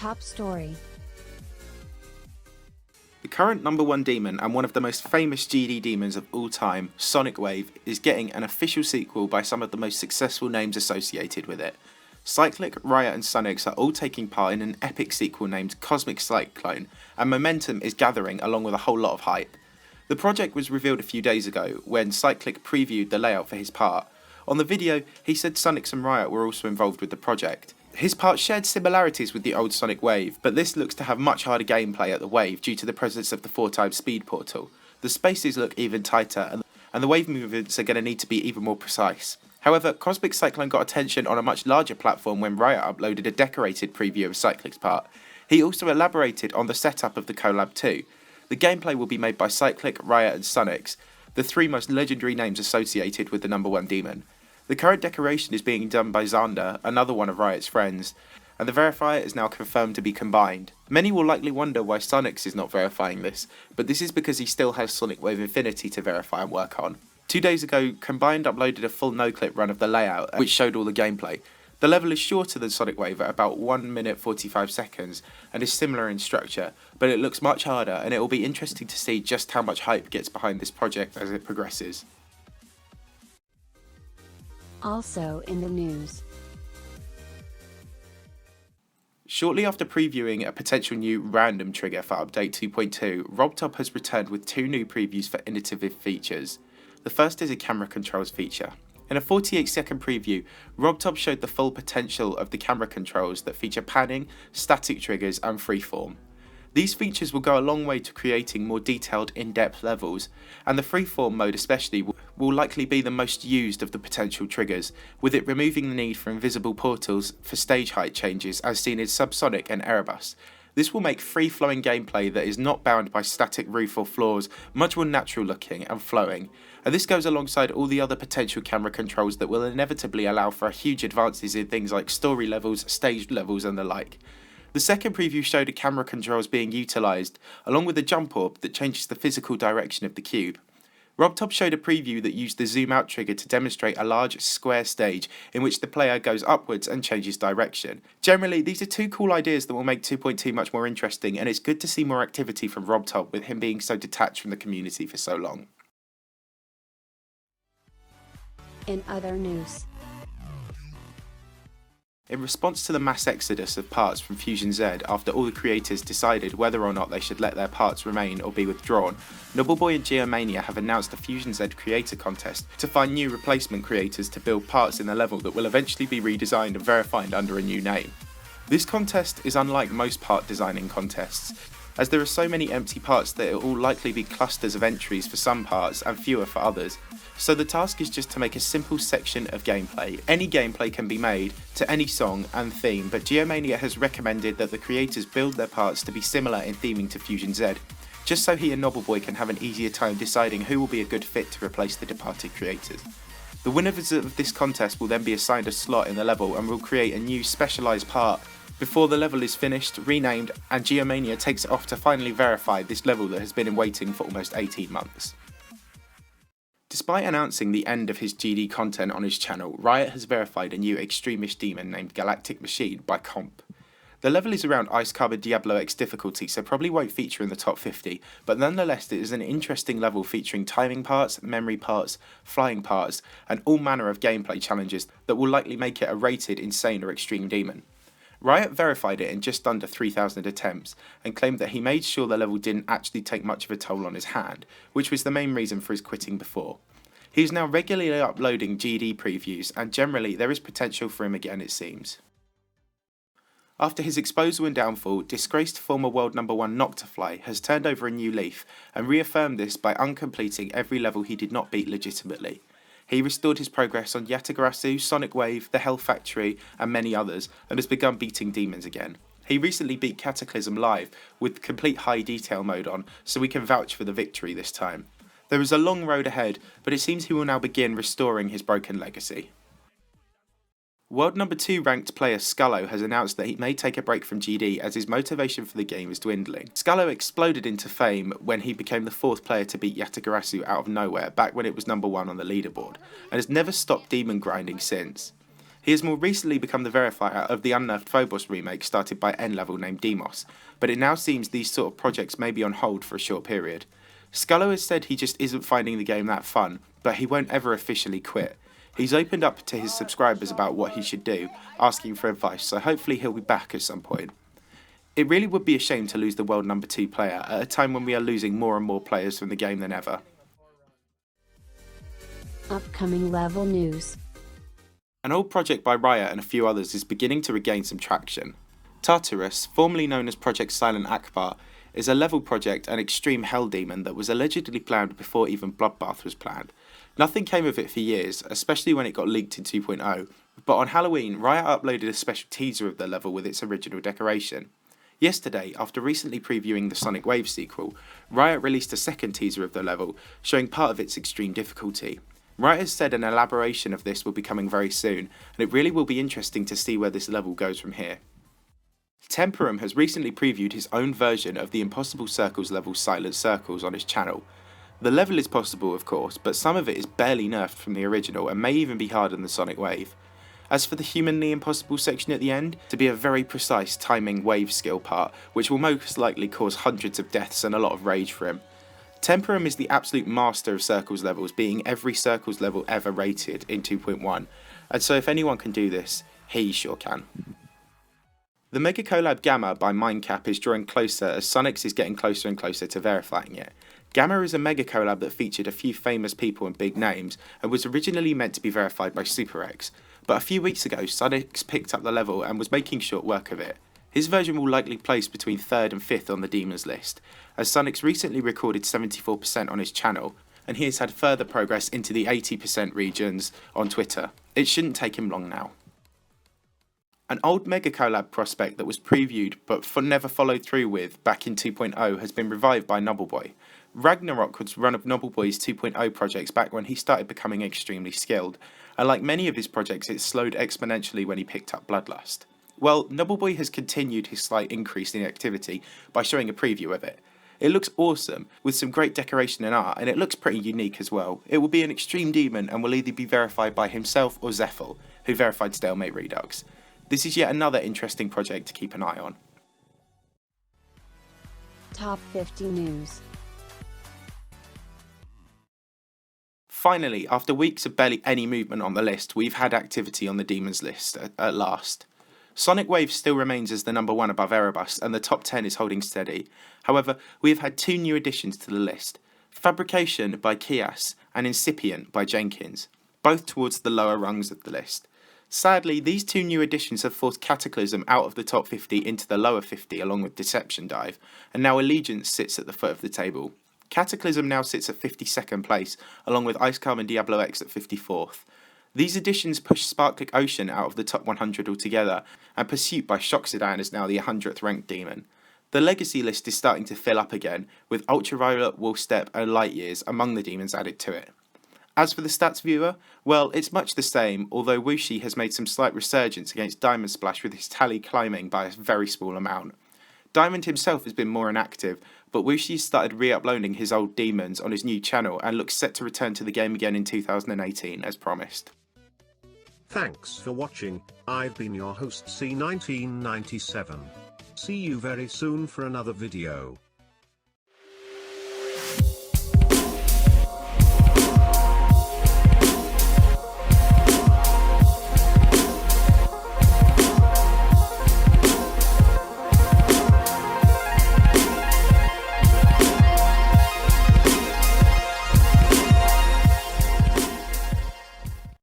RobTop story. The current #1 demon and one of the most famous GD demons of all time, Sonic Wave, is getting an official sequel by some of the most successful names associated with it. Cyclic, Riot and Sunix are all taking part in an epic sequel named Cosmic Cyclone, and momentum is gathering along with a whole lot of hype. The project was revealed a few days ago when Cyclic previewed the layout for his part. On the video, he said Sunix and Riot were also involved with the project. His part shared similarities with the old Sonic Wave, but this looks to have much harder gameplay at the Wave due to the presence of the 4x speed portal. The spaces look even tighter, and the wave movements are going to need to be even more precise. However, Cosmic Cyclone got attention on a much larger platform when Riot uploaded a decorated preview of Cyclic's part. He also elaborated on the setup of the collab too. The gameplay will be made by Cyclic, Riot and Sunix, the three most legendary names associated with the #1 demon. The current decoration is being done by Xander, another one of Riot's friends, and the verifier is now confirmed to be combined. Many will likely wonder why Sunix is not verifying this, but this is because he still has Sonic Wave Infinity to verify and work on. 2 days ago, Combined uploaded a full no-clip run of the layout, which showed all the gameplay. The level is shorter than Sonic Wave at about 1 minute 45 seconds and is similar in structure, but it looks much harder, and it will be interesting to see just how much hype gets behind this project as it progresses. Also in the news. Shortly after previewing a potential new random trigger for Update 2.2, RobTop has returned with 2 new previews for innovative features. The first is a camera controls feature. In a 48-second preview, RobTop showed the full potential of the camera controls that feature panning, static triggers and freeform. These features will go a long way to creating more detailed, in-depth levels, and the freeform mode especially will likely be the most used of the potential triggers, with it removing the need for invisible portals for stage height changes as seen in Subsonic and Erebus. This will make free-flowing gameplay that is not bound by static roof or floors much more natural looking and flowing, and this goes alongside all the other potential camera controls that will inevitably allow for huge advances in things like story levels, stage levels and the like. The second preview showed the camera controls being utilised, along with a jump orb that changes the physical direction of the cube. RobTop showed a preview that used the zoom out trigger to demonstrate a large square stage in which the player goes upwards and changes direction. Generally, these are 2 cool ideas that will make 2.2 much more interesting, and it's good to see more activity from RobTop with him being so detached from the community for so long. In other news. In response to the mass exodus of parts from Fusion Z after all the creators decided whether or not they should let their parts remain or be withdrawn, Nobleboy and Geomania have announced a Fusion Z creator contest to find new replacement creators to build parts in the level that will eventually be redesigned and verified under a new name. This contest is unlike most part designing contests, as there are so many empty parts that it will likely be clusters of entries for some parts and fewer for others. So the task is just to make a simple section of gameplay. Any gameplay can be made to any song and theme, but Geomania has recommended that the creators build their parts to be similar in theming to Fusion Z, just so he and Nobleboy can have an easier time deciding who will be a good fit to replace the departed creators. The winners of this contest will then be assigned a slot in the level and will create a new specialised part before the level is finished, renamed, and Geomania takes it off to finally verify this level that has been in waiting for almost 18 months. Despite announcing the end of his GD content on his channel, Riot has verified a new extremist demon named Galactic Machine by Comp. The level is around Ice Carbon Diablo X difficulty, so probably won't feature in the top 50, but nonetheless it is an interesting level featuring timing parts, memory parts, flying parts, and all manner of gameplay challenges that will likely make it a rated, insane or extreme demon. Riot verified it in just under 3,000 attempts and claimed that he made sure the level didn't actually take much of a toll on his hand, which was the main reason for his quitting before. He is now regularly uploading GD previews, and generally there is potential for him again, it seems. After his exposure and downfall, disgraced former world #1 NoctaFly has turned over a new leaf and reaffirmed this by uncompleting every level he did not beat legitimately. He restored his progress on Yatagarasu, Sonic Wave, the Hell Factory and many others, and has begun beating demons again. He recently beat Cataclysm live with complete high detail mode on, so we can vouch for the victory this time. There is a long road ahead, but it seems he will now begin restoring his broken legacy. World #2 ranked player Skullo has announced that he may take a break from GD as his motivation for the game is dwindling. Skullo exploded into fame when he became the 4th player to beat Yatagarasu out of nowhere back when it was #1 on the leaderboard, and has never stopped demon grinding since. He has more recently become the verifier of the unnerfed Phobos remake started by N-Level named Demos, but it now seems these sort of projects may be on hold for a short period. Skullo has said he just isn't finding the game that fun, but he won't ever officially quit. He's opened up to his subscribers about what he should do, asking for advice, so hopefully he'll be back at some point. It really would be a shame to lose the world number 2 player at a time when we are losing more and more players from the game than ever. Upcoming level news. An old project by Riot and a few others is beginning to regain some traction. Tartarus, formerly known as Project Silent Akbar, is a level project and extreme hell demon that was allegedly planned before even Bloodbath was planned. Nothing came of it for years, especially when it got leaked in 2.0, but on Halloween, Riot uploaded a special teaser of the level with its original decoration. Yesterday, after recently previewing the Sonic Wave sequel, Riot released a second teaser of the level, showing part of its extreme difficulty. Riot has said an elaboration of this will be coming very soon, and it really will be interesting to see where this level goes from here. Temporum has recently previewed his own version of the Impossible Circles level Silent Circles on his channel. The level is possible of course, but some of it is barely nerfed from the original and may even be harder than the Sonic Wave. As for the humanly impossible section at the end, to be a very precise timing wave skill part, which will most likely cause hundreds of deaths and a lot of rage for him. Temporum is the absolute master of Circles levels, beating every Circles level ever rated in 2.1, and so if anyone can do this, he sure can. The Mega Collab Gamma by Mindcap is drawing closer as Sunix is getting closer and closer to verifying it. Gamma is a mega collab that featured a few famous people and big names, and was originally meant to be verified by SuperX, but a few weeks ago Sunix picked up the level and was making short work of it. His version will likely place between 3rd and 5th on the Demons list, as Sunix recently recorded 74% on his channel, and he has had further progress into the 80% regions on Twitter. It shouldn't take him long now. An old Mega Collab prospect that was previewed but never followed through with back in 2.0 has been revived by Nobbleboy. Ragnarok was one of Nobbleboy's 2.0 projects back when he started becoming extremely skilled, and like many of his projects it slowed exponentially when he picked up Bloodlust. Well, Nobbleboy has continued his slight increase in activity by showing a preview of it. It looks awesome, with some great decoration and art, and it looks pretty unique as well. It will be an extreme demon and will either be verified by himself or Zephyl, who verified Stalemate Redux. This is yet another interesting project to keep an eye on. Top 50 news. Finally, after weeks of barely any movement on the list, we've had activity on the Demons list at last. Sonic Wave still remains as the number 1 above Erebus, and the top 10 is holding steady. However, we have had 2 new additions to the list. Fabrication by Kias and Incipient by Jenkins, both towards the lower rungs of the list. Sadly, these 2 new additions have forced Cataclysm out of the top 50 into the lower 50 along with Deception Dive, and now Allegiance sits at the foot of the table. Cataclysm now sits at 52nd place, along with Icecarm and Diablo X at 54th. These additions push Sparklick Ocean out of the top 100 altogether, and Pursuit by Shocksedan is now the 100th ranked demon. The Legacy list is starting to fill up again, with Ultraviolet, Wolfstep and Light Years among the demons added to it. As for the stats viewer, well, it's much the same, although Wuxi has made some slight resurgence against Diamond Splash with his tally climbing by a very small amount. Diamond himself has been more inactive, but Wuxi started re-uploading his old demons on his new channel and looks set to return to the game again in 2018 as promised. Thanks for watching. I've been your host C1997. See you very soon for another video.